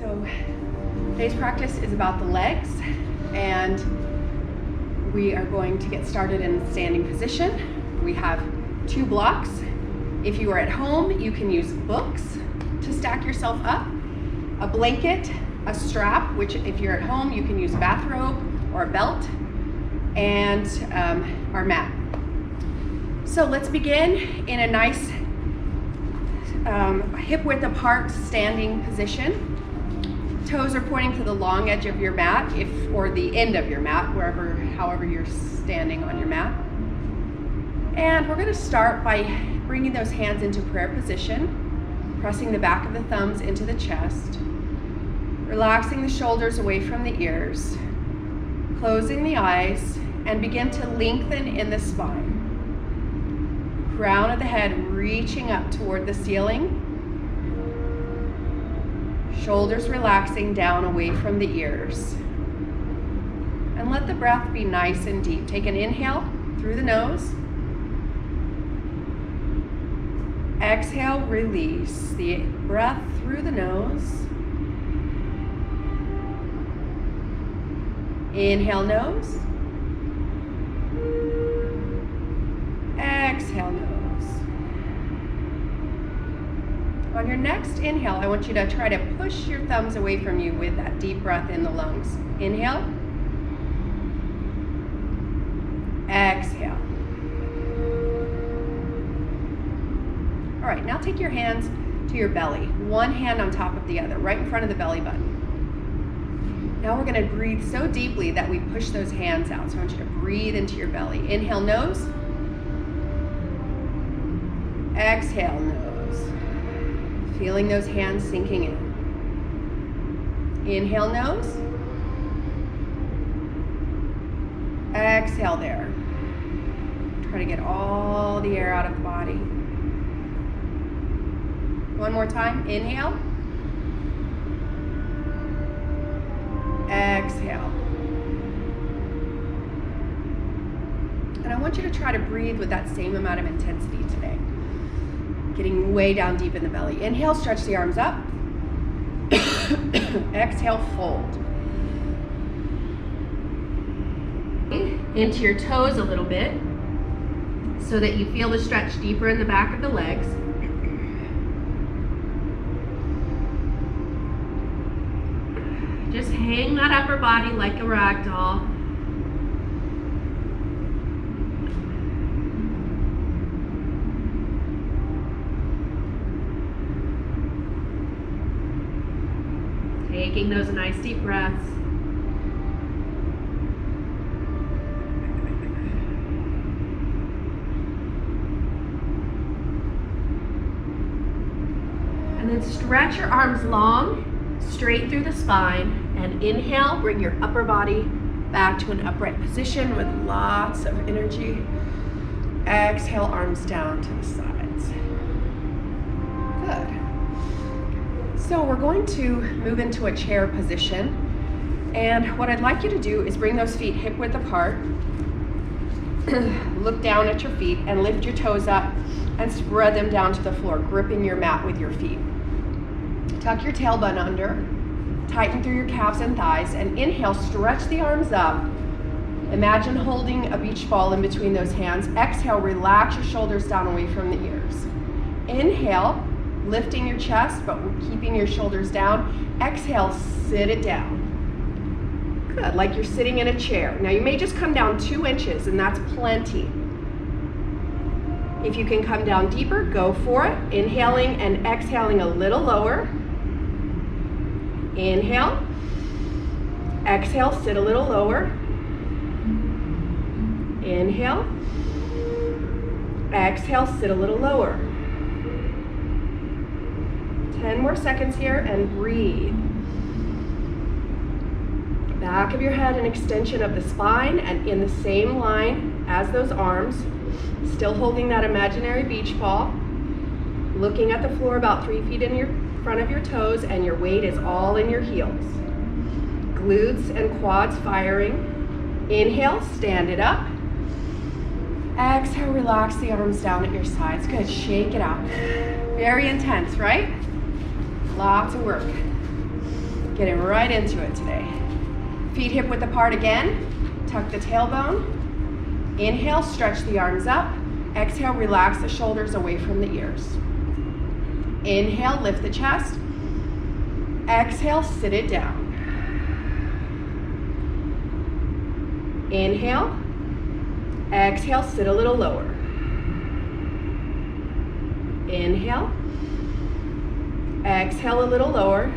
So today's practice is about the legs, and we are going to get started in standing position. We have 2 blocks. If you are at home, you can use books to stack yourself up, a blanket, a strap, which if you're at home, you can use a bathrobe or a belt, and our mat. So let's begin in a nice hip width apart standing position. Toes are pointing to the long edge of your mat, or the end of your mat, however you're standing on your mat. And we're going to start by bringing those hands into prayer position, pressing the back of the thumbs into the chest, relaxing the shoulders away from the ears, closing the eyes, and begin to lengthen in the spine. Crown of the head reaching up toward the ceiling. Shoulders relaxing down away from the ears. And let the breath be nice and deep. Take an inhale through the nose. Exhale, release the breath through the nose. Inhale, nose. Exhale, nose. On your next inhale, I want you to try to push your thumbs away from you with that deep breath in the lungs. Inhale. Exhale. All right, now take your hands to your belly. One hand on top of the other, right in front of the belly button. Now we're going to breathe so deeply that we push those hands out. So I want you to breathe into your belly. Inhale, nose. Exhale, nose. Feeling those hands sinking in. Inhale, nose. Exhale there. Try to get all the air out of the body. One more time. Inhale. Exhale. And I want you to try to breathe with that same amount of intensity today. Getting way down deep in the belly. Inhale, stretch the arms up. Exhale, fold. Into your toes a little bit so that you feel the stretch deeper in the back of the legs. Just hang that upper body like a rag doll. Taking those nice deep breaths. And then stretch your arms long, straight through the spine, and inhale, bring your upper body back to an upright position with lots of energy. Exhale, arms down to the sides. Good. So we're going to move into a chair position, and what I'd like you to do is bring those feet hip width apart, look down at your feet, and lift your toes up and spread them down to the floor, gripping your mat with your feet. Tuck your tailbone under, tighten through your calves and thighs, and inhale, stretch the arms up. Imagine holding a beach ball in between those hands. Exhale, relax your shoulders down away from the ears. Inhale, lifting your chest, but keeping your shoulders down. Exhale, sit it down. Good, like you're sitting in a chair. Now you may just come down 2 inches, and that's plenty. If you can come down deeper, go for it. Inhaling and exhaling a little lower. Inhale. Exhale, sit a little lower. Inhale. Exhale, sit a little lower. 10 more seconds here, and breathe. Back of your head, an extension of the spine, and in the same line as those arms, still holding that imaginary beach ball, looking at the floor about 3 feet in front of your toes, and your weight is all in your heels. Glutes and quads firing. Inhale, stand it up. Exhale, relax the arms down at your sides. Good, shake it out. Very intense, right? Lots of work. Getting right into it today. Feet hip width apart again. Tuck the tailbone. Inhale, stretch the arms up. Exhale, relax the shoulders away from the ears. Inhale, lift the chest. Exhale, sit it down. Inhale. Exhale, sit a little lower. Inhale. Exhale a little lower.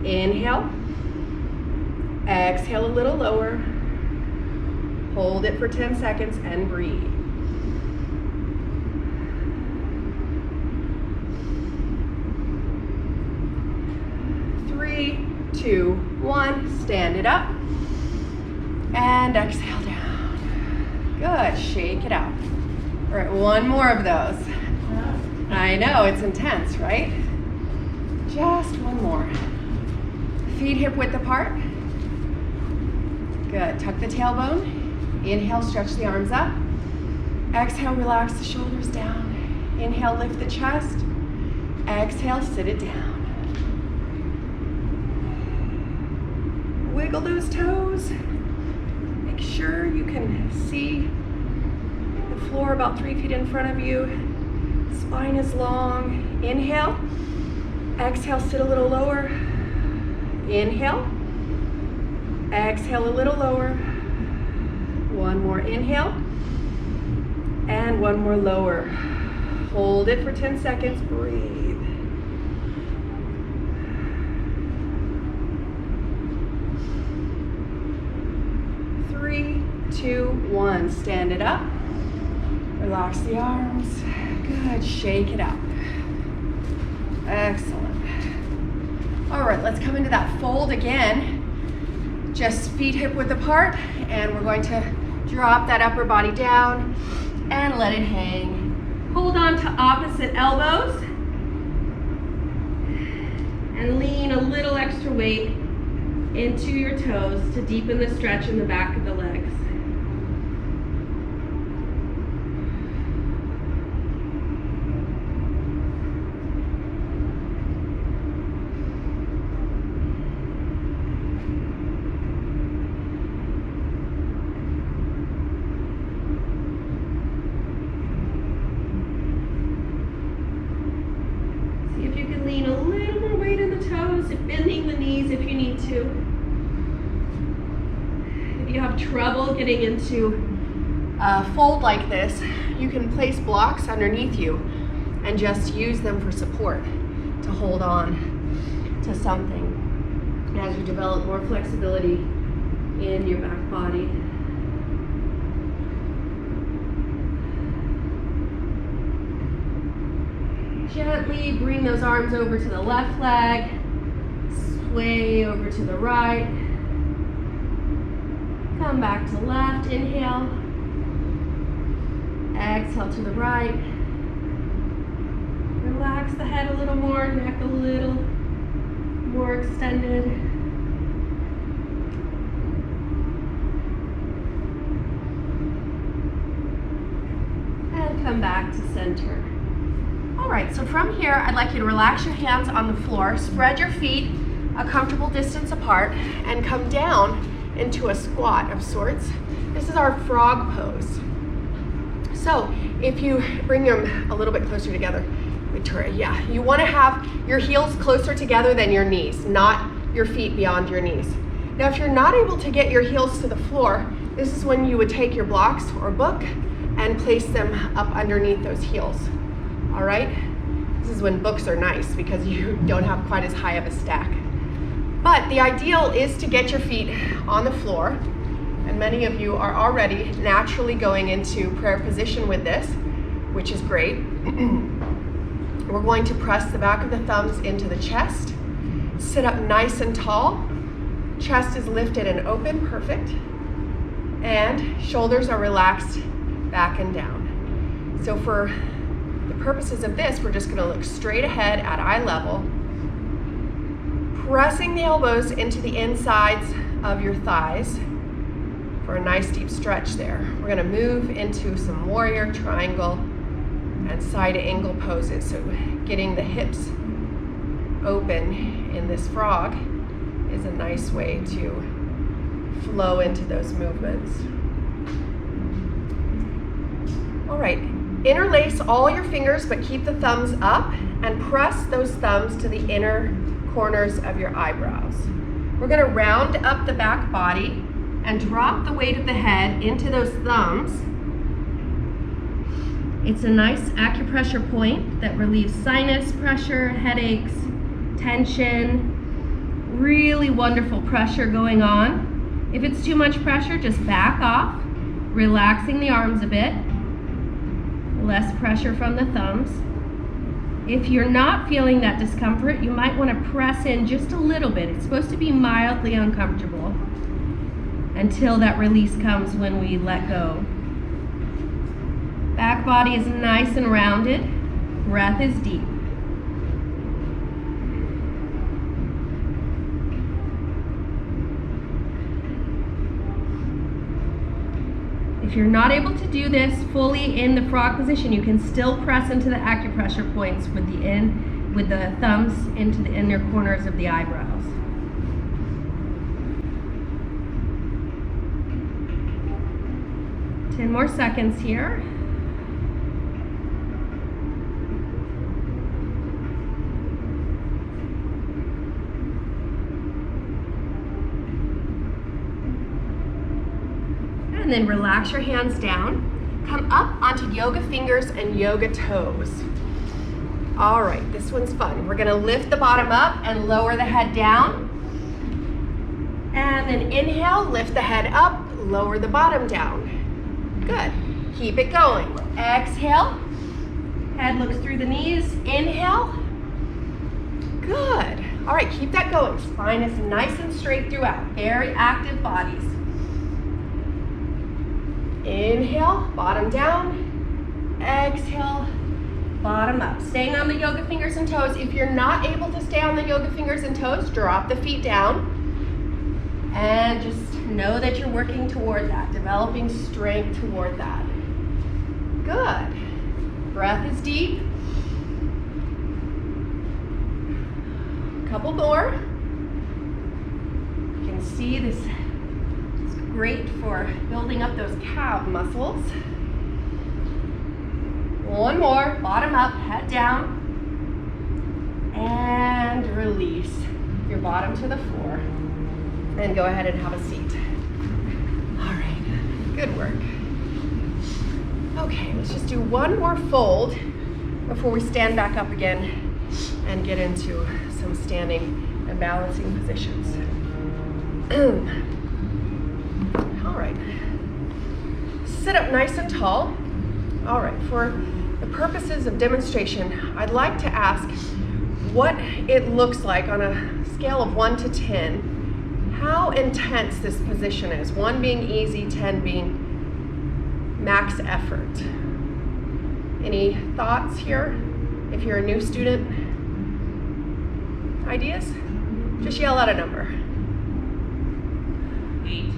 Inhale. Exhale a little lower. Hold it for 10 seconds and breathe. Three, two, one. Stand it up. And exhale down. Good. Shake it out. All right, one more of those. I know, it's intense, right? Just one more. Feet hip width apart. Good. Tuck the tailbone. Inhale, stretch the arms up. Exhale, relax the shoulders down. Inhale, lift the chest. Exhale, sit it down. Wiggle those toes. Make sure you can see the floor about 3 feet in front of you. Spine is long. Inhale. Exhale, sit a little lower. Inhale. Exhale a little lower. One more inhale. And one more lower. Hold it for 10 seconds. Breathe. Three, two, one. Stand it up. Relax the arms. Good. Shake it out. Excellent. All right, let's come into that fold again. Just feet hip width apart, and we're going to drop that upper body down and let it hang. Hold on to opposite elbows and lean a little extra weight into your toes to deepen the stretch in the back of the legs. Lean a little more weight in the toes, bending the knees if you need to. If you have trouble getting into a fold like this, you can place blocks underneath you and just use them for support to hold on to something as you develop more flexibility in your back body. Gently bring those arms over to the left leg, sway over to the right, come back to left, inhale, exhale to the right, relax the head a little more, neck a little more extended. And come back to center. All right, so from here, I'd like you to relax your hands on the floor, spread your feet a comfortable distance apart, and come down into a squat of sorts. This is our frog pose. So if you bring them a little bit closer together, Victoria, yeah, you want to have your heels closer together than your knees, not your feet beyond your knees. Now, if you're not able to get your heels to the floor, this is when you would take your blocks or book and place them up underneath those heels. All right, this is when books are nice because you don't have quite as high of a stack. But the ideal is to get your feet on the floor, and many of you are already naturally going into prayer position with this, which is great. We're going to press the back of the thumbs into the chest, sit up nice and tall, chest is lifted and open, perfect, and shoulders are relaxed back and down. So for the purposes of this, we're just going to look straight ahead at eye level, pressing the elbows into the insides of your thighs for a nice deep stretch there. We're going to move into some warrior, triangle, and side angle poses. So getting the hips open in this frog is a nice way to flow into those movements. All right, interlace all your fingers, but keep the thumbs up and press those thumbs to the inner corners of your eyebrows. We're gonna round up the back body and drop the weight of the head into those thumbs. It's a nice acupressure point that relieves sinus pressure, headaches, tension, really wonderful pressure going on. If it's too much pressure, just back off, relaxing the arms a bit, less pressure from the thumbs. If you're not feeling that discomfort, you might want to press in just a little bit. It's supposed to be mildly uncomfortable until that release comes when we let go. Back body is nice and rounded. Breath is deep. If you're not able to do this fully in the frog position, you can still press into the acupressure points with the thumbs into the inner corners of the eyebrows. Ten more seconds here. And then relax your hands down. Come up onto yoga fingers and yoga toes. All right, this one's fun. We're gonna lift the bottom up and lower the head down. And then inhale, lift the head up, lower the bottom down. Good, keep it going. Exhale, head looks through the knees. Inhale, good. All right, keep that going. Spine is nice and straight throughout. Very active bodies. Inhale, bottom down. Exhale, bottom up. Staying on the yoga fingers and toes. If you're not able to stay on the yoga fingers and toes, drop the feet down. And just know that you're working toward that, developing strength toward that. Good. Breath is deep. Couple more. You can see this is great for building up those calf muscles. One more, bottom up, head down. And release your bottom to the floor. And go ahead and have a seat. All right, good work. Okay, let's just do one more fold before we stand back up again and get into some standing and balancing positions. All right, sit up nice and tall. All right, for the purposes of demonstration, I'd like to ask what it looks like on a scale of 1 to 10, how intense this position is. 1 being easy, 10 being max effort. Any thoughts here? If you're a new student, ideas? Just yell out a number. 8.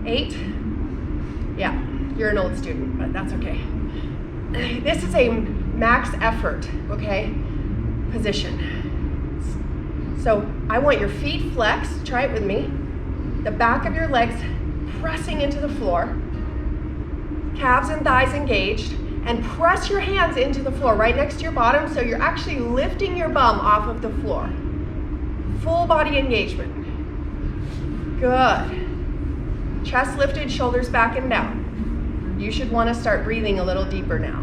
8? Yeah, you're an old student, but that's okay. This is a max effort, okay, position. So I want your feet flexed, try it with me. The back of your legs pressing into the floor. Calves and thighs engaged. And press your hands into the floor right next to your bottom so you're actually lifting your bum off of the floor. Full body engagement. Good. Chest lifted, shoulders back and down. You should want to start breathing a little deeper now.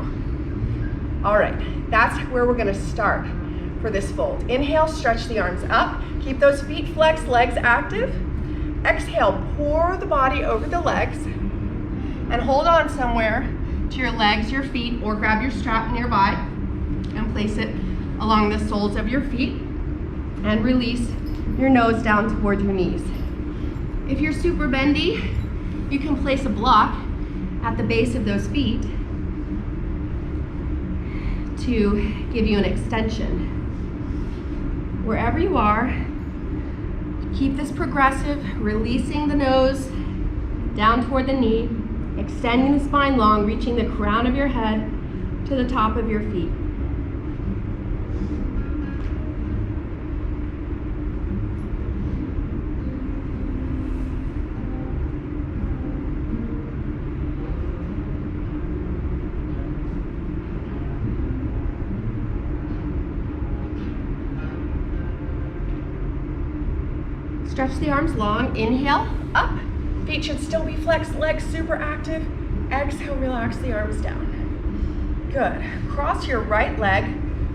All right, that's where we're going to start for this fold. Inhale, stretch the arms up. Keep those feet flexed, legs active. Exhale, pour the body over the legs and hold on somewhere to your legs, your feet, or grab your strap nearby and place it along the soles of your feet and release your nose down toward your knees. If you're super bendy, you can place a block at the base of those feet to give you an extension. Wherever you are, keep this progressive, releasing the nose down toward the knee, extending the spine long, reaching the crown of your head to the top of your feet. Stretch the arms long. Inhale, up. Feet should still be flexed, legs super active. Exhale, relax the arms down. Good. Cross your right leg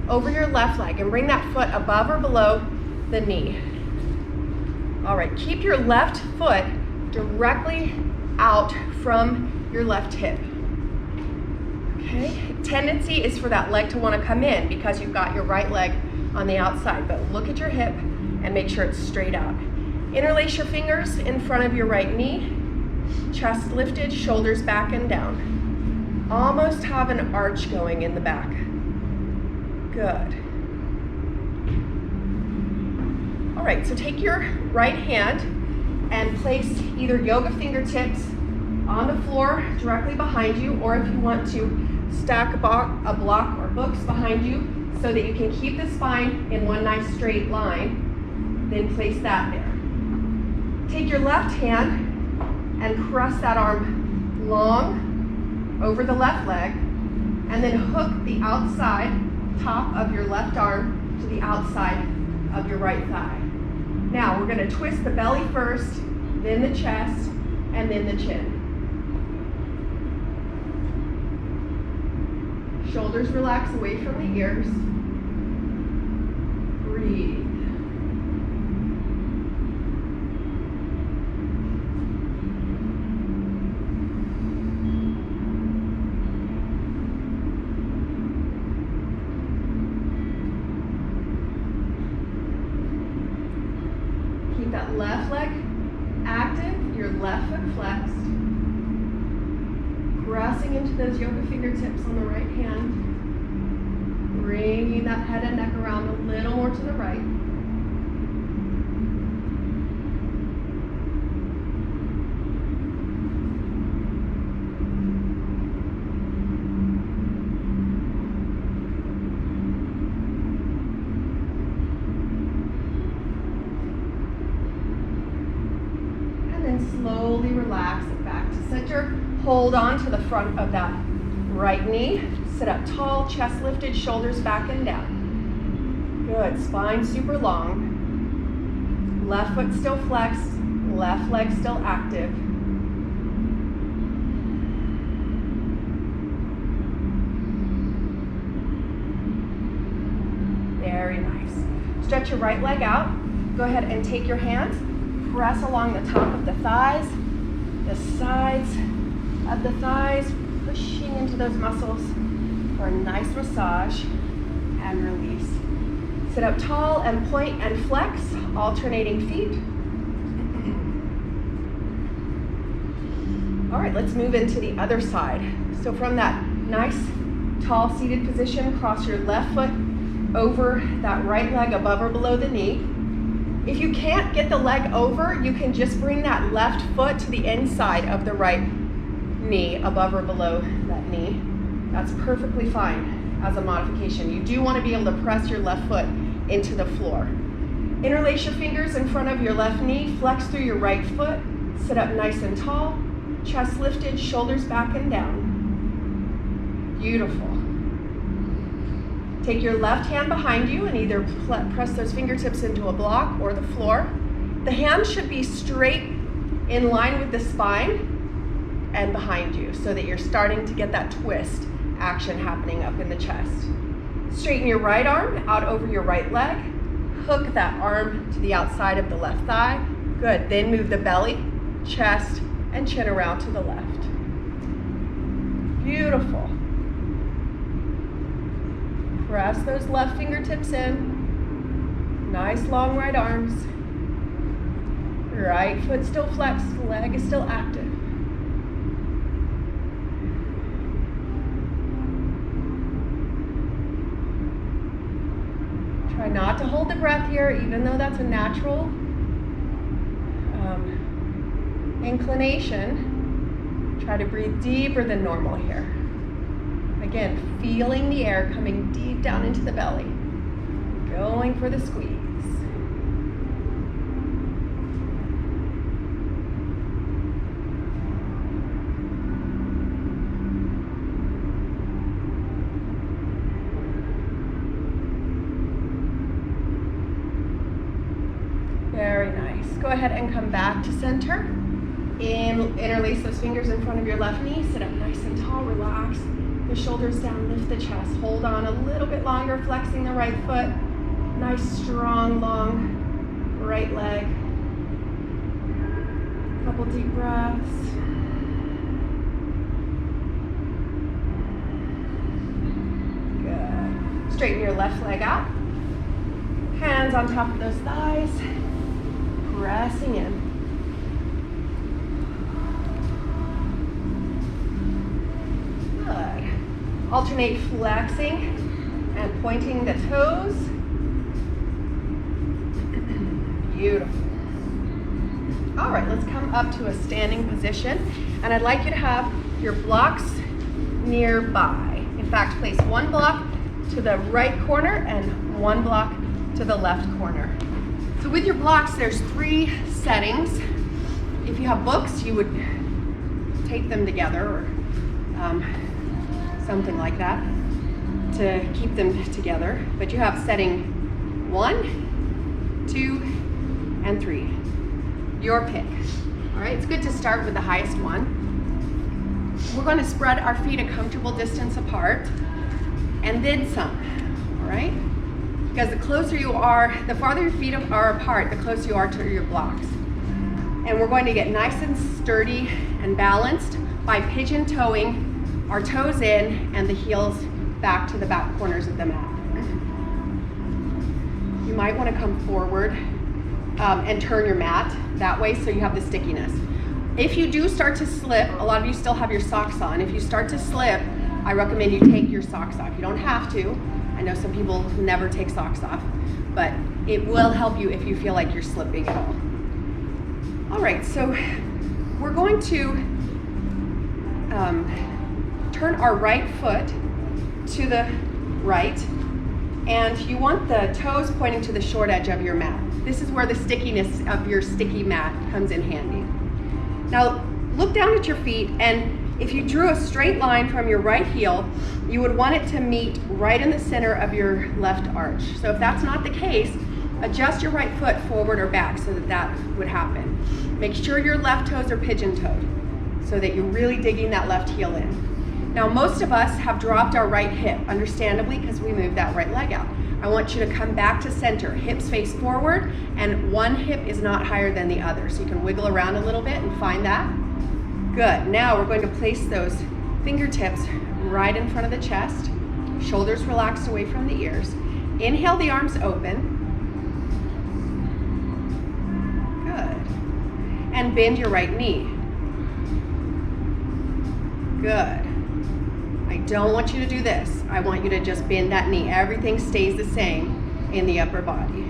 over your left leg and bring that foot above or below the knee. All right, keep your left foot directly out from your left hip. Okay, tendency is for that leg to want to come in because you've got your right leg on the outside, but look at your hip and make sure it's straight out. Interlace your fingers in front of your right knee, chest lifted, shoulders back and down. Almost have an arch going in the back. Good. All right, so take your right hand and place either yoga fingertips on the floor directly behind you, or if you want to stack a block or books behind you so that you can keep the spine in one nice straight line, then place that there. Take your left hand and press that arm long over the left leg, and then hook the outside top of your left arm to the outside of your right thigh. Now we're going to twist the belly first, then the chest, and then the chin. Shoulders relax away from the ears. Breathe. Keep that left leg active, your left foot flexed. Pressing into those yoga fingertips on the right hand. Bringing that head and neck around a little more to the right. Slowly relax it back to center. Hold on to the front of that right knee. Sit up tall, chest lifted, shoulders back and down. Good, spine super long. Left foot still flexed, left leg still active. Very nice. Stretch your right leg out. Go ahead and take your hands. Press along the top of the thighs, the sides of the thighs, pushing into those muscles for a nice massage and release. Sit up tall and point and flex, alternating feet. All right, let's move into the other side. So from that nice tall seated position, cross your left foot over that right leg above or below the knee. If you can't get the leg over, you can just bring that left foot to the inside of the right knee, above or below that knee. That's perfectly fine as a modification. You do want to be able to press your left foot into the floor. Interlace your fingers in front of your left knee, flex through your right foot, sit up nice and tall, chest lifted, shoulders back and down. Beautiful. Take your left hand behind you and either press those fingertips into a block or the floor. The hand should be straight in line with the spine and behind you so that you're starting to get that twist action happening up in the chest. Straighten your right arm out over your right leg. Hook that arm to the outside of the left thigh. Good. Then move the belly, chest, and chin around to the left. Beautiful. Press those left fingertips in. Nice long right arms. Right foot still flexed, leg is still active. Try not to hold the breath here, even though that's a natural inclination. Try to breathe deeper than normal here. Again, feeling the air coming deep down into the belly. Going for the squeeze. Very nice. Nice. Go ahead and come back to center. Interlace those fingers in front of your left knee. Sit up nice and tall. Relax the shoulders down. Lift the chest. Hold on a little bit longer, flexing the right foot. Nice, strong, long right leg. Couple deep breaths. Good. Straighten your left leg out. Hands on top of those thighs. Pressing in. Good. Alternate flexing and pointing the toes. Beautiful. All right, let's come up to a standing position. And I'd like you to have your blocks nearby. In fact, place one block to the right corner and one block to the left corner. So with your blocks, there's 3 settings. If you have books, you would tape them together or something like that to keep them together. But you have setting 1, 2, and 3. Your pick. All right, it's good to start with the highest one. We're going to spread our feet a comfortable distance apart and then some, all right? Because the closer you are, the farther your feet are apart, the closer you are to your blocks. And we're going to get nice and sturdy and balanced by pigeon toeing our toes in and the heels back to the back corners of the mat. You might want to come forward and turn your mat that way so you have the stickiness. If you do start to slip, a lot of you still have your socks on. If you start to slip, I recommend you take your socks off. You don't have to. I know some people never take socks off, but it will help you if you feel like you're slipping at all. All right, so we're going to turn our right foot to the right, and you want the toes pointing to the short edge of your mat. This is where the stickiness of your sticky mat comes in handy. Now, look down at your feet, and if you drew a straight line from your right heel, you would want it to meet right in the center of your left arch. So if that's not the case, adjust your right foot forward or back so that that would happen. Make sure your left toes are pigeon-toed so that you're really digging that left heel in. Now, most of us have dropped our right hip, understandably, because we moved that right leg out. I want you to come back to center, hips face forward, and one hip is not higher than the other. So you can wiggle around a little bit and find that. Good. Now we're going to place those fingertips right in front of the chest, shoulders relaxed away from the ears. Inhale, the arms open. Good. And bend your right knee. Good. I don't want you to do this. I want you to just bend that knee. Everything stays the same in the upper body.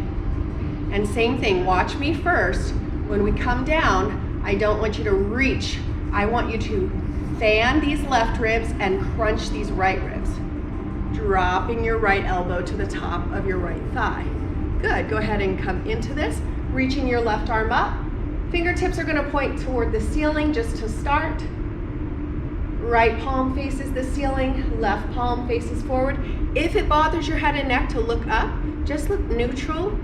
And same thing, watch me first. When we come down, I don't want you to reach. I want you to fan these left ribs and crunch these right ribs. Dropping your right elbow to the top of your right thigh. Good, go ahead and come into this. Reaching your left arm up. Fingertips are gonna point toward the ceiling just to start. Right palm faces the ceiling, left palm faces forward. If it bothers your head and neck to look up, just look neutral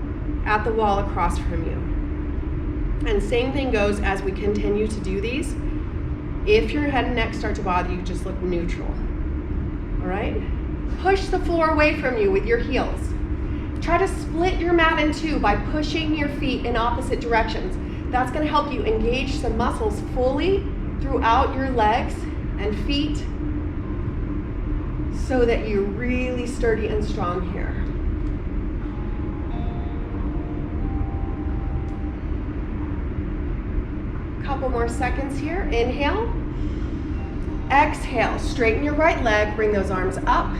at the wall across from you. And same thing goes as we continue to do these. If your head and neck start to bother you, just look neutral. All right? Push the floor away from you with your heels. Try to split your mat in two by pushing your feet in opposite directions. That's going to help you engage some muscles fully throughout your legs and feet so that you're really sturdy and strong here. Couple more seconds here. Inhale. Exhale. Straighten your right leg. Bring those arms up.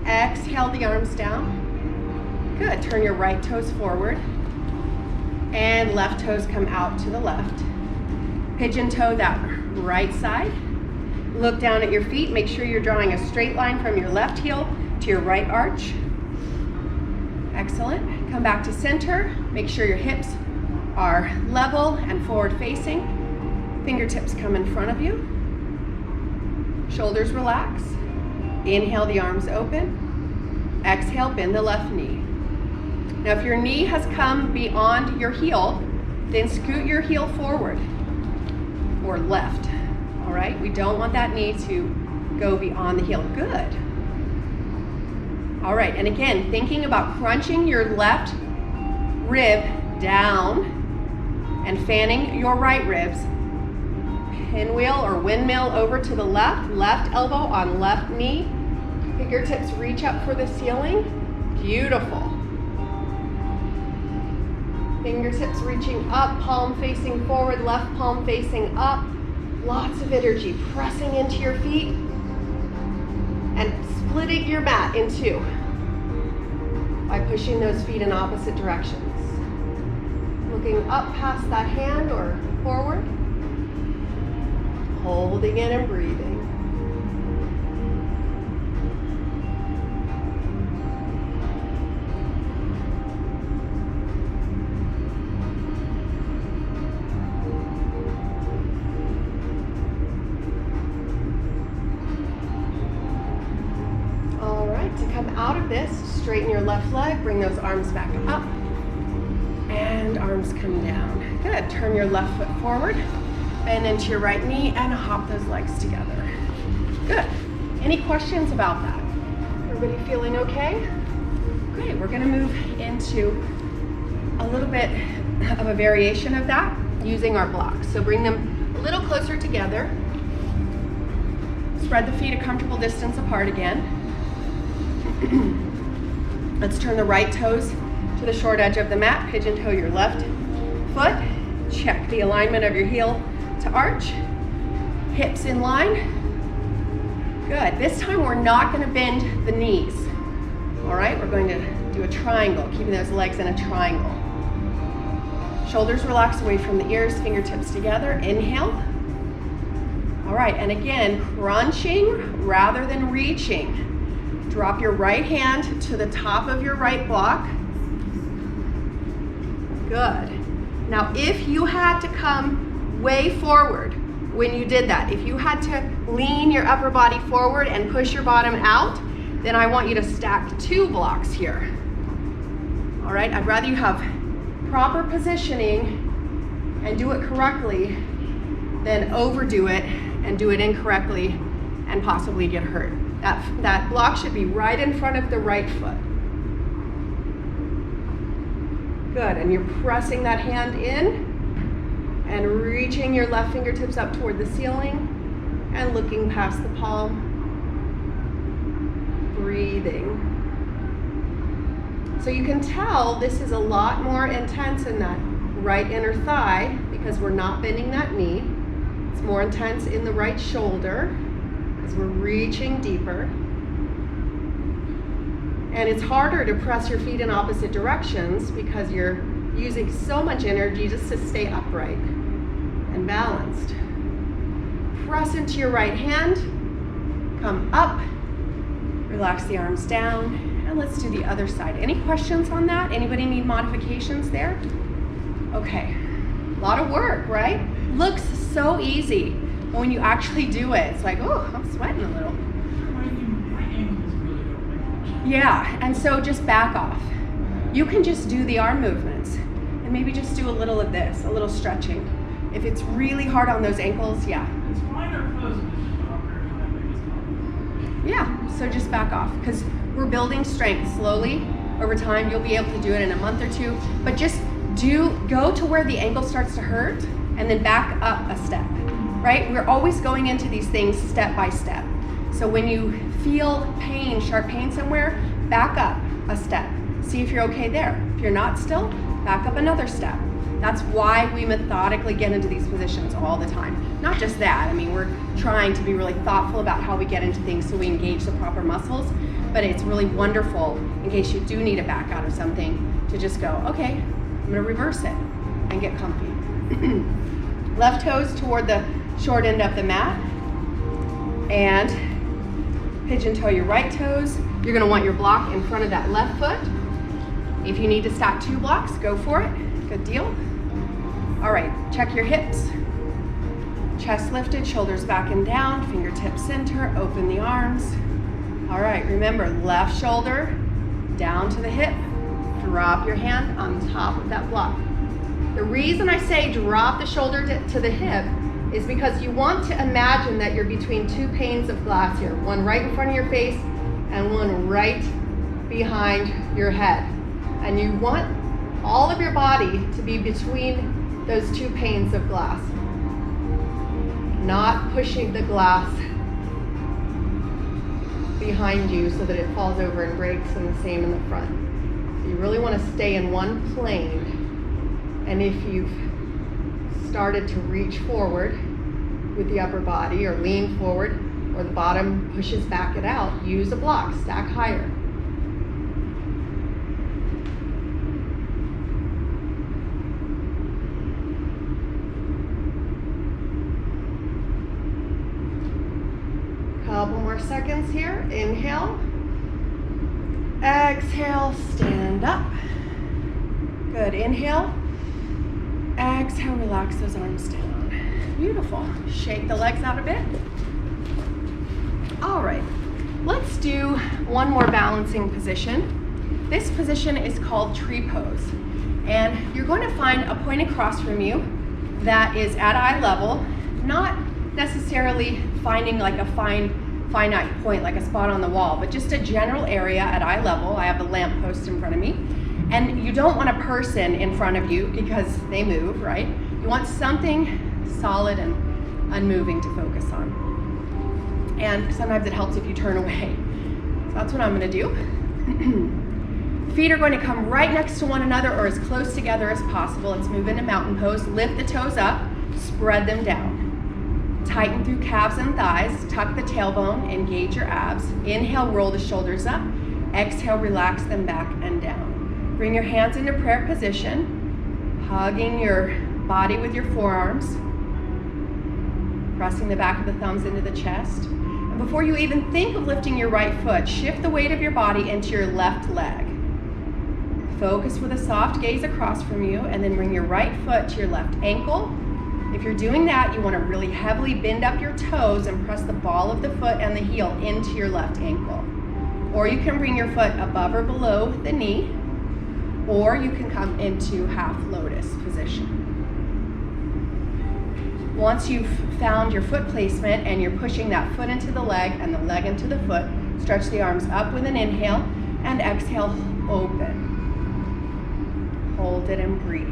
Exhale the arms down. Good. Turn your right toes forward. And left toes come out to the left. Pigeon toe that right side. Look down at your feet. Make sure you're drawing a straight line from your left heel to your right arch. Excellent. Come back to center. Make sure your hips are level and forward facing. Fingertips come in front of you. Shoulders relax. Inhale, the arms open. Exhale, bend the left knee. Now if your knee has come beyond your heel, Then scoot your heel forward or left. All right, we don't want that knee to go beyond the heel. Good. All right, and again, thinking about crunching your left rib down and fanning your right ribs. Pinwheel or windmill over to the left elbow on left knee. Fingertips reach up for the ceiling. Beautiful. Fingertips reaching up, palm facing forward, left palm facing up. Lots of energy pressing into your feet and splitting your mat in two by pushing those feet in opposite directions. Looking up past that hand or forward. Holding in and breathing. All right, to come out of this, straighten your left leg, bring those arms back up, and arms come down. Good, turn your left foot forward, bend into your right knee, and hop those legs together. Good. Any questions about that? Everybody feeling okay? Great, we're gonna move into a little bit of a variation of that using our blocks. So bring them a little closer together. Spread the feet a comfortable distance apart again. Let's turn the right toes to the short edge of the mat. Pigeon toe your left foot. Check the alignment of your heel to arch. Hips in line. Good. This time we're not going to bend the knees. All right, we're going to do a triangle, keeping those legs in a triangle. Shoulders relax away from the ears, fingertips together. Inhale. All right, and again, crunching rather than reaching. Drop your right hand to the top of your right block. Good. Now, if you had to come way forward when you did that, if you had to lean your upper body forward and push your bottom out, then I want you to stack 2 blocks here. All right, I'd rather you have proper positioning and do it correctly than overdo it and do it incorrectly and possibly get hurt. That block should be right in front of the right foot. Good, and you're pressing that hand in and reaching your left fingertips up toward the ceiling and looking past the palm. Breathing. So you can tell this is a lot more intense in that right inner thigh because we're not bending that knee. It's more intense in the right shoulder because we're reaching deeper. And it's harder to press your feet in opposite directions because you're using so much energy just to stay upright and balanced. Press into your right hand, come up, relax the arms down, and let's do the other side. Any questions on that? Anybody need modifications there? Okay, a lot of work, right? Looks so easy, but when you actually do it, it's like, oh, I'm sweating a little. Yeah, and so just back off. You can just do the arm movements and maybe just do a little of this, a little stretching. If it's really hard on those ankles, yeah. It's fine or close, Yeah, so just back off because we're building strength slowly over time. You'll be able to do it in a month or 2, but just go to where the ankle starts to hurt and then back up a step, right? We're always going into these things step by step. So when you feel pain, sharp pain somewhere, back up a step. See if you're okay there. If you're not still, back up another step. That's why we methodically get into these positions all the time. Not just that, I mean, we're trying to be really thoughtful about how we get into things so we engage the proper muscles, but it's really wonderful in case you do need to back out of something to just go, okay, I'm gonna reverse it and get comfy. Left toes toward the short end of the mat and pigeon toe your right toes. You're gonna want your block in front of that left foot. If you need to stack 2 blocks, go for it. Good deal. All right, check your hips. Chest lifted, shoulders back and down, fingertips center, open the arms. All right, remember, left shoulder down to the hip. Drop your hand on top of that block. The reason I say drop the shoulder to the hip is because you want to imagine that you're between two panes of glass here, one right in front of your face and one right behind your head. And you want all of your body to be between those two panes of glass, not pushing the glass behind you so that it falls over and breaks, and the same in the front. So you really want to stay in one plane. And if you've started to reach forward with the upper body or lean forward, or the bottom pushes back it out, use a block, stack higher. Couple more seconds here. Inhale. Exhale, stand up. Good. Inhale. Exhale, relax those arms down. Beautiful. Shake the legs out a bit. All right. Let's do one more balancing position. This position is called tree pose. And you're going to find a point across from you that is at eye level, not necessarily finding like a finite point, like a spot on the wall, but just a general area at eye level. I have a lamp post in front of me. And you don't want a person in front of you because they move, right? You want something solid and unmoving to focus on. And sometimes it helps if you turn away. So that's what I'm gonna do. Feet are going to come right next to one another or as close together as possible. Let's move into mountain pose. Lift the toes up, spread them down. Tighten through calves and thighs, tuck the tailbone, engage your abs. Inhale, roll the shoulders up. Exhale, relax them back and down. Bring your hands into prayer position, hugging your body with your forearms, pressing the back of the thumbs into the chest. And before you even think of lifting your right foot, shift the weight of your body into your left leg. Focus with a soft gaze across from you, and then bring your right foot to your left ankle. If you're doing that, you want to really heavily bend up your toes and press the ball of the foot and the heel into your left ankle. Or you can bring your foot above or below the knee, or you can come into half lotus position. Once you've found your foot placement and you're pushing that foot into the leg and the leg into the foot, stretch the arms up with an inhale, and exhale, open. Hold it and breathe.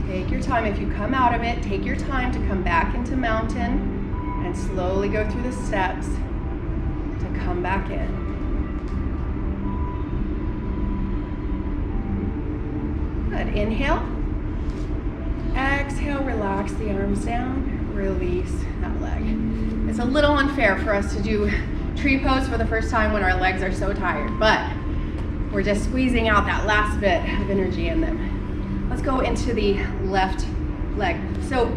Take your time. If you come out of it, take your time to come back into mountain and slowly go through the steps to come back in. Good. Inhale. Exhale, relax the arms down, release that leg. It's a little unfair for us to do tree pose for the first time when our legs are so tired, but we're just squeezing out that last bit of energy in them. Let's go into the left leg. So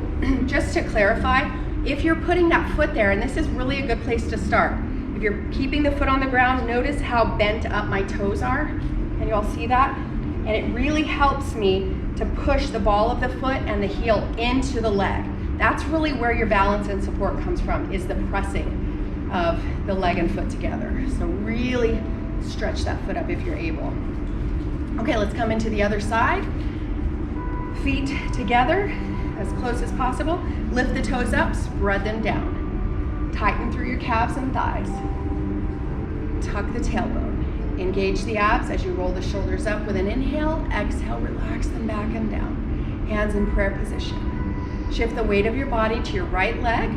just to clarify, if you're putting that foot there, and this is really a good place to start. If you're keeping the foot on the ground, notice how bent up my toes are. Can you all see that? And it really helps me to push the ball of the foot and the heel into the leg. That's really where your balance and support comes from, is the pressing of the leg and foot together. So really stretch that foot up if you're able. Okay, let's come into the other side. Feet together, as close as possible. Lift the toes up, spread them down. Tighten through your calves and thighs. Tuck the tailbone. Engage the abs as you roll the shoulders up with an inhale. Exhale, relax them back and down. Hands in prayer position. Shift the weight of your body to your right leg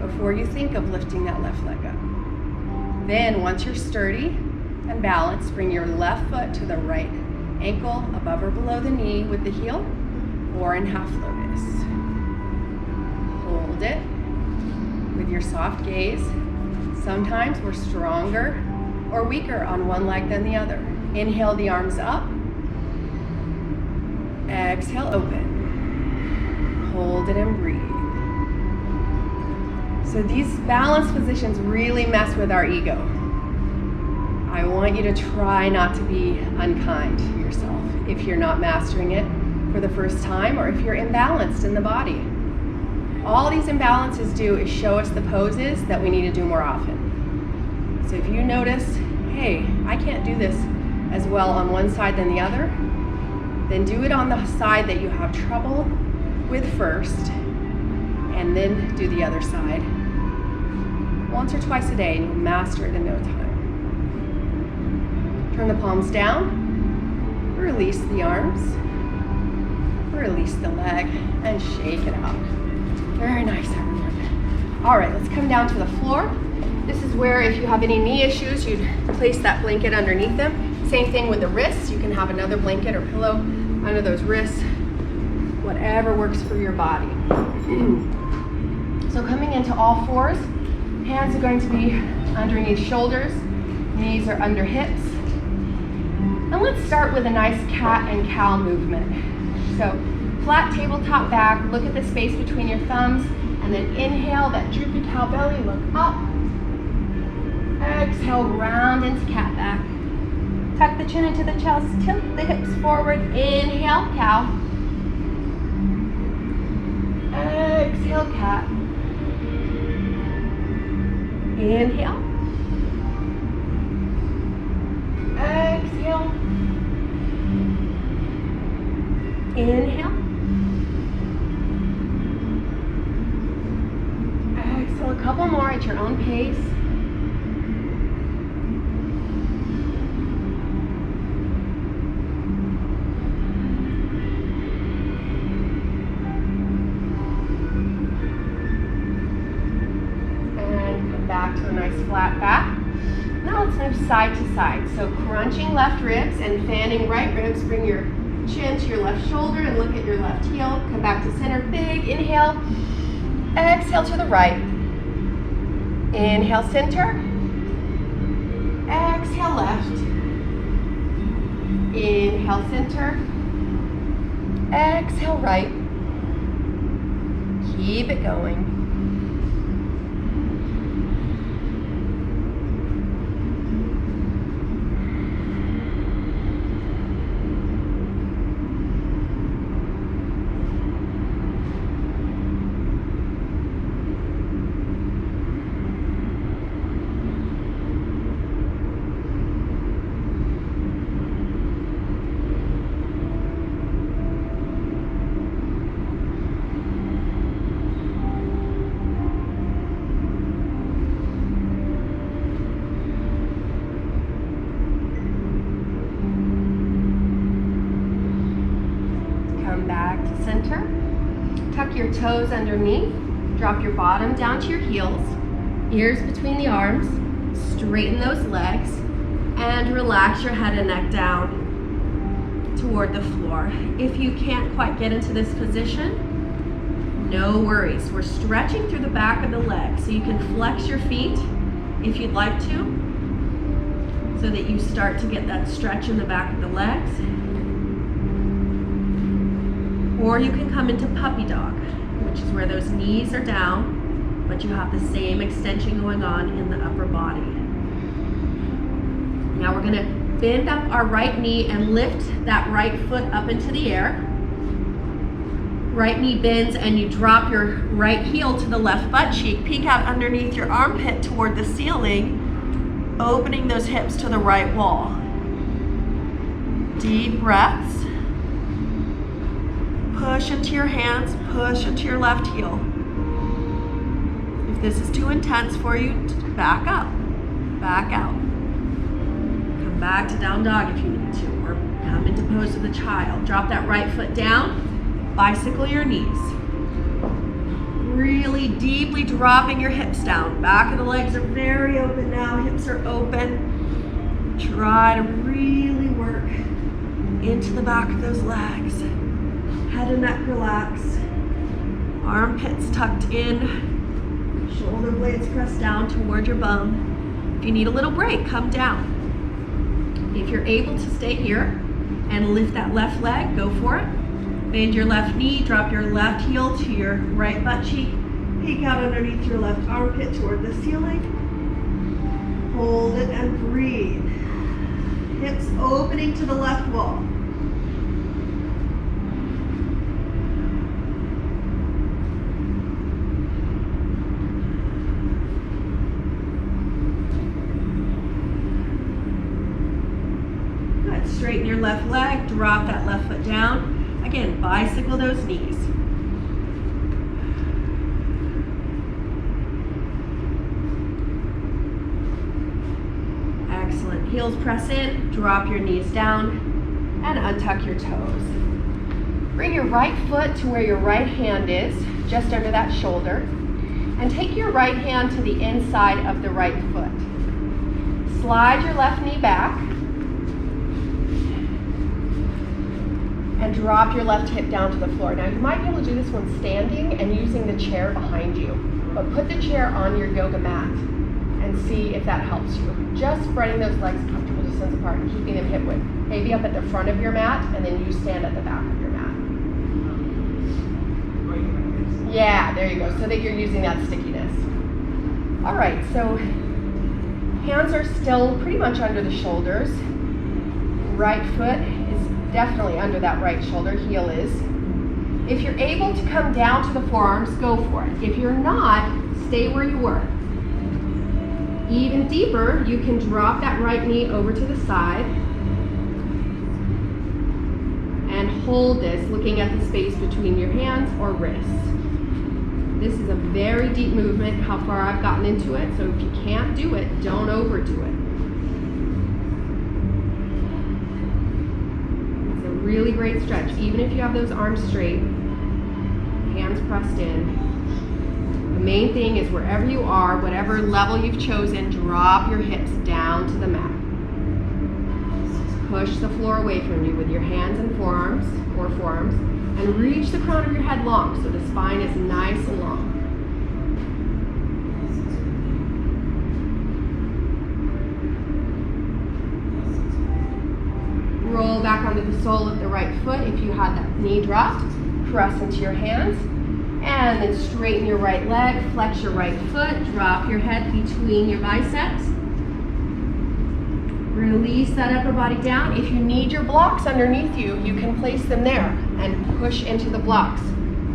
before you think of lifting that left leg up. Then, once you're sturdy and balanced, bring your left foot to the right ankle, above or below the knee with the heel, or in half lotus. Hold it with your soft gaze. Sometimes we're stronger or weaker on one leg than the other. Inhale the arms up. Exhale, open. Hold it and breathe. So these balance positions really mess with our ego. I want you to try not to be unkind to yourself if you're not mastering it for the first time, or if you're imbalanced in the body. All these imbalances do is show us the poses that we need to do more often. So if you notice, hey, I can't do this as well on one side than the other, then do it on the side that you have trouble with first, and then do the other side. Once or twice a day, and you'll master it in no time. Turn the palms down, release the arms, release the leg, and shake it out. Very nice, everyone. All right, let's come down to the floor. This is where, if you have any knee issues, you'd place that blanket underneath them. Same thing with the wrists. You can have another blanket or pillow under those wrists, whatever works for your body. So coming into all fours, hands are going to be underneath shoulders, knees are under hips. And let's start with a nice cat and cow movement. So flat tabletop back, look at the space between your thumbs, and then inhale that droopy cow belly, look up. Exhale, round into cat back. Tuck the chin into the chest, tilt the hips forward, inhale, cow. Exhale, cat. Inhale. Exhale. Inhale. Exhale, a couple more at your own pace. Back to a nice flat back. Now let's move side to side. So crunching left ribs and fanning right ribs. Bring your chin to your left shoulder and look at your left heel. Come back to center, big inhale. Exhale to the right. Inhale, center. Exhale, left. Inhale, center. Exhale, right. Keep it going. Center. Tuck your toes underneath. Drop your bottom down to your heels. Ears between the arms. Straighten those legs. And relax your head and neck down toward the floor. If you can't quite get into this position, no worries. We're stretching through the back of the leg. So you can flex your feet if you'd like to, so that you start to get that stretch in the back of the legs. Or you can come into puppy dog, which is where those knees are down, but you have the same extension going on in the upper body. Now we're gonna bend up our right knee and lift that right foot up into the air. Right knee bends and you drop your right heel to the left butt cheek, peek out underneath your armpit toward the ceiling, opening those hips to the right wall. Deep breaths. Push into your hands, push into your left heel. If this is too intense for you, back up, back out. Come back to down dog if you need to, or come into pose of the child. Drop that right foot down, bicycle your knees. Really deeply dropping your hips down. Back of the legs are very open now, hips are open. Try to really work into the back of those legs. Head and neck relaxed. Armpits tucked in. Shoulder blades pressed down toward your bum. If you need a little break, come down. If you're able to stay here and lift that left leg, go for it. Bend your left knee, drop your left heel to your right butt cheek. Peek out underneath your left armpit toward the ceiling. Hold it and breathe. Hips opening to the left wall. your left leg, drop that left foot down. Again, bicycle those knees. Excellent. Heels press in, drop your knees down, and untuck your toes. Bring your right foot to where your right hand is, just under that shoulder, and take your right hand to the inside of the right foot. Slide your left knee back, and drop your left hip down to the floor. Now you might be able to do this one standing and using the chair behind you, but put the chair on your yoga mat and see if that helps you. Just spreading those legs a comfortable distance apart and keeping them hip width. Maybe up at the front of your mat, and then you stand at the back of your mat. Yeah, there you go, so that you're using that stickiness. All right, so hands are still pretty much under the shoulders. Right foot is definitely under that right shoulder, heel is. If you're able to come down to the forearms, go for it. If you're not, stay where you were. Even deeper, you can drop that right knee over to the side and hold this, looking at the space between your hands or wrists. This is a very deep movement, how far I've gotten into it, so if you can't do it, don't overdo it. It's a really great stretch, even if you have those arms straight, hands pressed in. The main thing is wherever you are, whatever level you've chosen, drop your hips down to the mat. Push the floor away from you with your hands and forearms, and reach the crown of your head long so the spine is nice and long. Roll back onto the sole of the right foot if you had that knee dropped. Press into your hands. And then straighten your right leg, flex your right foot, drop your head between your biceps. Release that upper body down. If you need your blocks underneath you, you can place them there and push into the blocks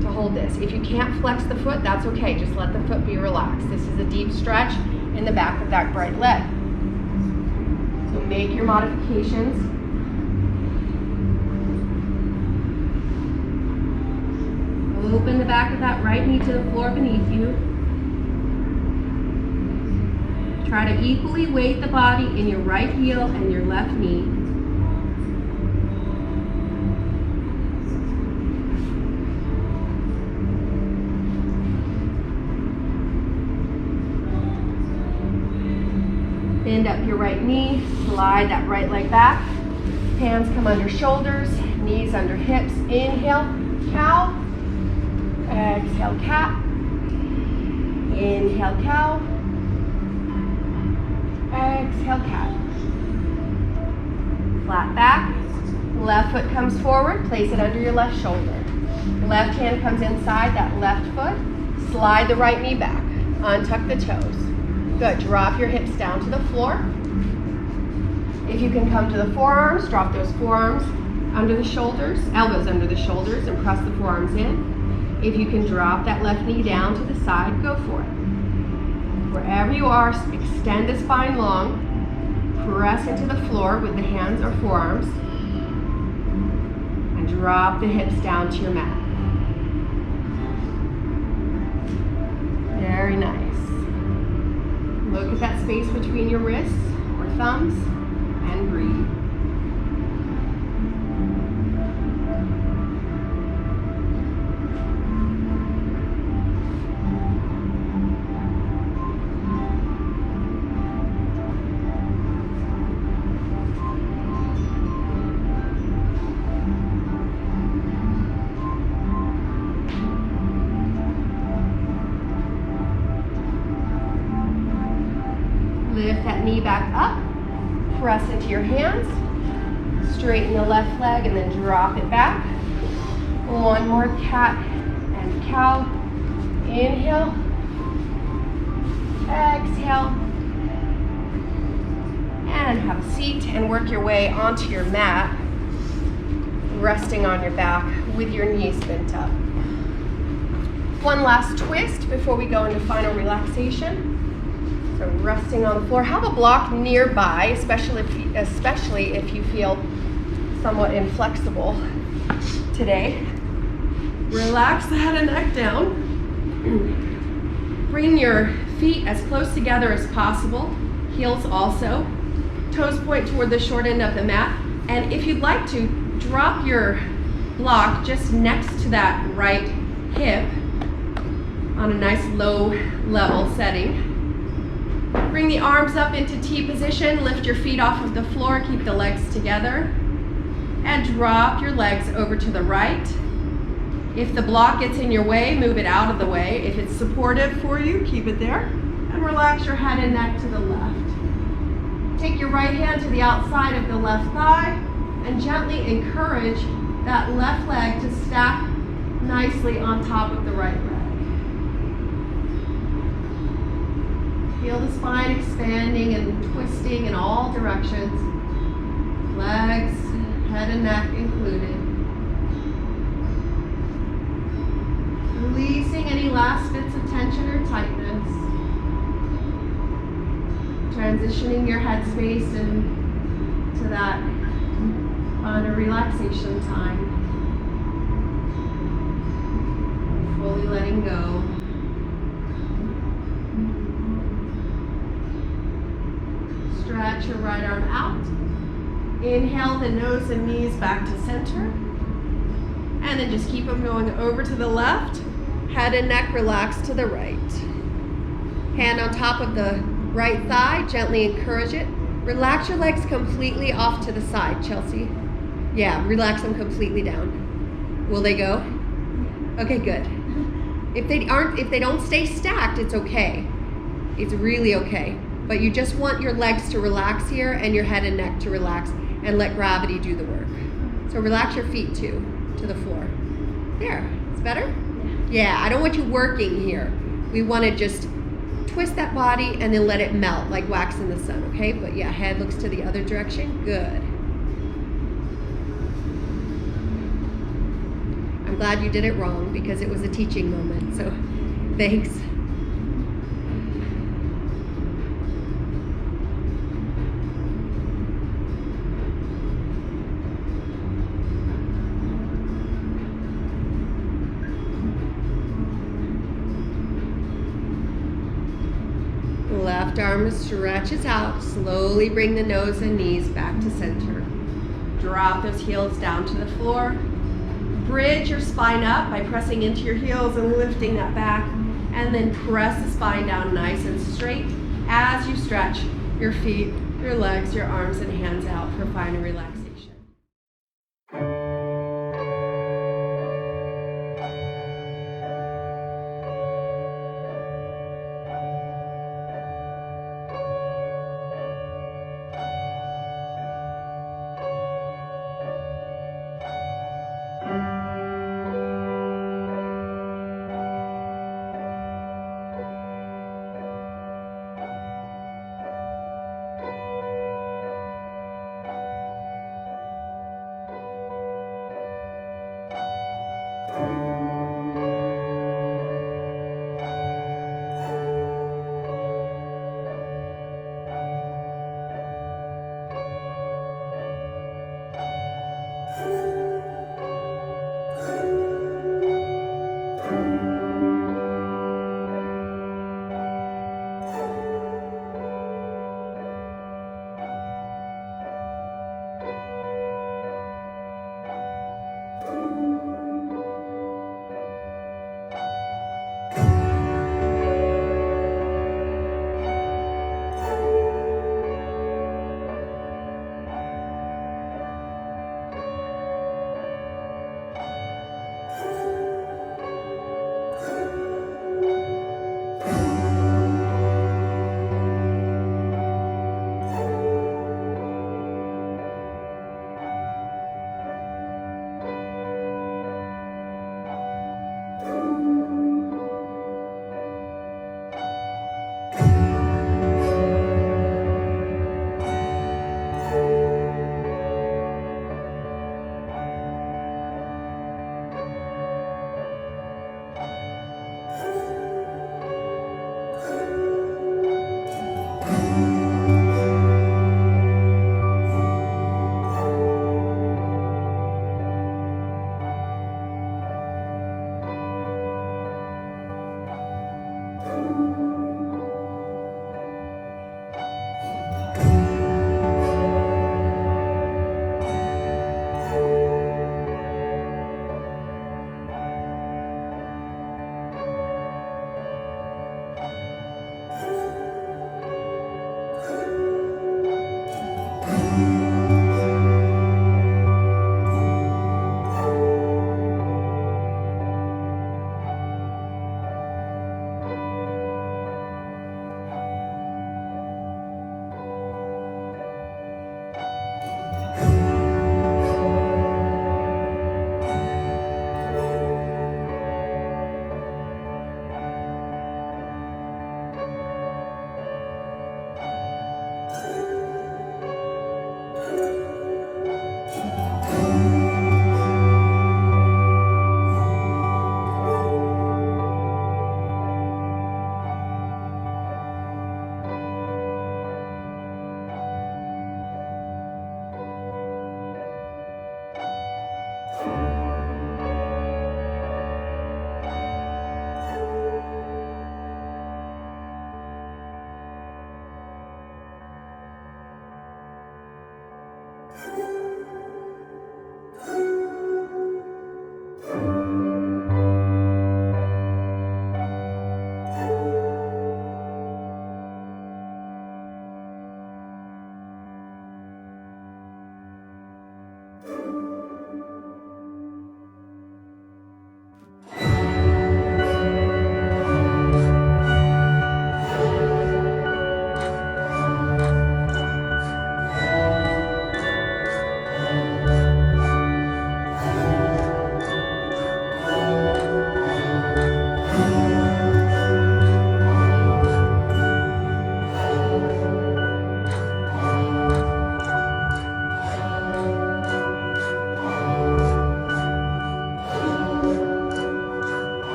to hold this. If you can't flex the foot, that's okay. Just let the foot be relaxed. This is a deep stretch in the back of that right leg. So make your modifications. Open the back of that right knee to the floor beneath you. Try to equally weight the body in your right heel and your left knee. Bend up your right knee, slide that right leg back. Hands come under shoulders, knees under hips. Inhale, cow. Exhale, cat. Inhale, cow. Exhale, cat. Flat back. Left foot comes forward. Place it under your left shoulder. Left hand comes inside that left foot. Slide the right knee back. Untuck the toes. Good. Drop your hips down to the floor. If you can come to the forearms, drop those forearms under the shoulders, elbows under the shoulders, and press the forearms in. If you can drop that left knee down to the side, go for it. Wherever you are, extend the spine long. Press into the floor with the hands or forearms. And drop the hips down to your mat. Very nice. Look at that space between your wrists or thumbs and breathe. Lift that knee back up, press into your hands, straighten the left leg and then drop it back. One more cat and cow. Inhale, exhale, and have a seat and work your way onto your mat, resting on your back with your knees bent up. One last twist before we go into final relaxation. So resting on the floor. Have a block nearby, especially if you feel somewhat inflexible today. Relax the head and neck down. Bring your feet as close together as possible, heels also. Toes point toward the short end of the mat. And if you'd like to, drop your block just next to that right hip on a nice low level setting. Bring the arms up into T position, lift your feet off of the floor, keep the legs together, and drop your legs over to the right. If the block gets in your way, move it out of the way. If it's supportive for you, keep it there. And relax your head and neck to the left. Take your right hand to the outside of the left thigh and gently encourage that left leg to stack nicely on top of the right leg. Feel the spine expanding and twisting in all directions. Legs, head and neck included. Releasing any last bits of tension or tightness. Transitioning your headspace into that fun or relaxation time. Fully letting go. Stretch your right arm out. Inhale the nose and knees back to center. And then just keep them going over to the left. Head and neck relax to the right. Hand on top of the right thigh, gently encourage it. Relax your legs completely off to the side, Chelsea. Yeah, relax them completely down. Will they go? Okay, good. If they don't stay stacked, it's okay. It's really okay. But you just want your legs to relax here and your head and neck to relax and let gravity do the work. So relax your feet too, to the floor. There, it's better? Yeah, I don't want you working here. We want to just twist that body and then let it melt like wax in the sun, okay? But yeah, head looks to the other direction. Good. I'm glad you did it wrong because it was a teaching moment, so thanks. Left arm stretches out. Slowly bring the nose and knees back to center. Drop those heels down to the floor. Bridge your spine up by pressing into your heels and lifting that back. And then press the spine down nice and straight as you stretch your feet, your legs, your arms, and hands out for final relaxation.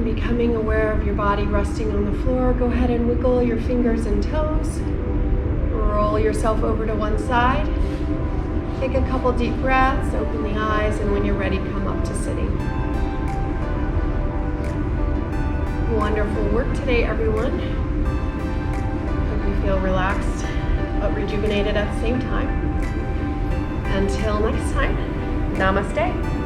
and becoming aware of your body resting on the floor, go ahead and wiggle your fingers and toes. Roll yourself over to one side. Take a couple deep breaths, open the eyes, and when you're ready, come up to sitting. Wonderful work today, everyone. Hope you feel relaxed but rejuvenated at the same time. Until next time, namaste.